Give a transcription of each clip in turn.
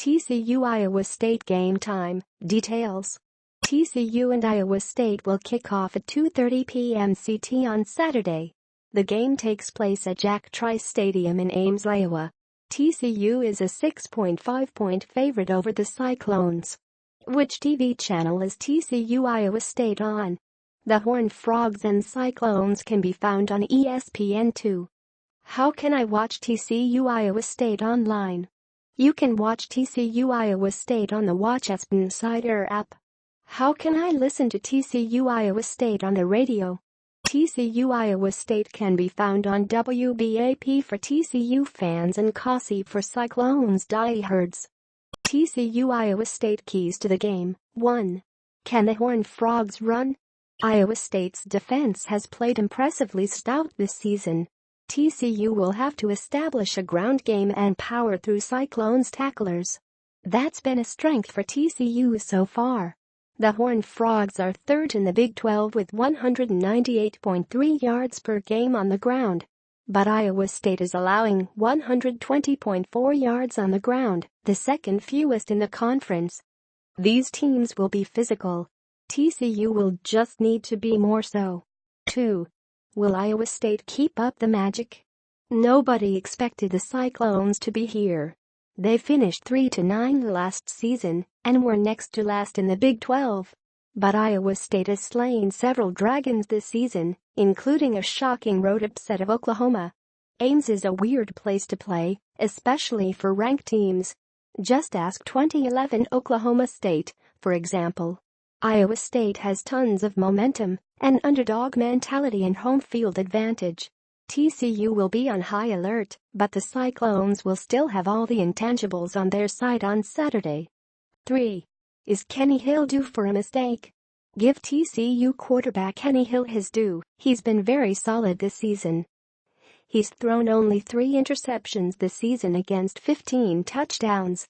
TCU-Iowa State game time, details. TCU and Iowa State will kick off at 2:30 p.m. CT on Saturday. The game takes place at Jack Trice Stadium in Ames, Iowa. TCU is a 6.5-point favorite over the Cyclones. Which TV channel is TCU-Iowa State on? The Horned Frogs and Cyclones can be found on ESPN2. How can I watch TCU-Iowa State online? You can watch TCU-Iowa State on the WatchUp Insider app. How can I listen to TCU-Iowa State on the radio? TCU-Iowa State can be found on WBAP for TCU fans and COSI for Cyclones diehards. TCU-Iowa State keys to the game. 1. Can the Horned Frogs run? Iowa State's defense has played impressively stout this season. TCU will have to establish a ground game and power through Cyclones tacklers. That's been a strength for TCU so far. The Horned Frogs are third in the Big 12 with 198.3 yards per game on the ground. But Iowa State is allowing 120.4 yards on the ground, the second fewest in the conference. These teams will be physical. TCU will just need to be more so. 2. Will Iowa State keep up the magic? Nobody expected the Cyclones to be here. They finished 3-9 last season and were next to last in the Big 12. But Iowa State has slain several dragons this season, including a shocking road upset of Oklahoma. Ames is a weird place to play, especially for ranked teams. Just ask 2011 Oklahoma State, for example. Iowa State has tons of momentum, an underdog mentality and home field advantage. TCU will be on high alert, but the Cyclones will still have all the intangibles on their side on Saturday. 3. Is Kenny Hill due for a mistake? Give TCU quarterback Kenny Hill his due. He's been very solid this season. He's thrown only 3 interceptions this season against 15 touchdowns.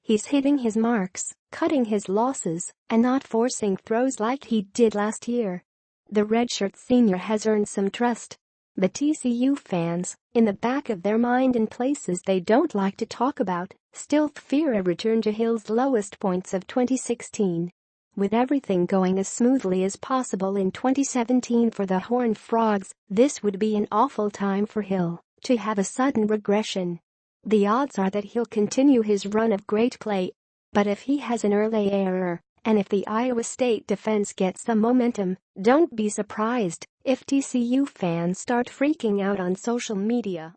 He's hitting his marks, cutting his losses, and not forcing throws like he did last year. The redshirt senior has earned some trust. But TCU fans, in the back of their mind in places they don't like to talk about, still fear a return to Hill's lowest points of 2016. With everything going as smoothly as possible in 2017 for the Horned Frogs, this would be an awful time for Hill to have a sudden regression. The odds are that he'll continue his run of great play. But if he has an early error, and if the Iowa State defense gets some momentum, don't be surprised if TCU fans start freaking out on social media.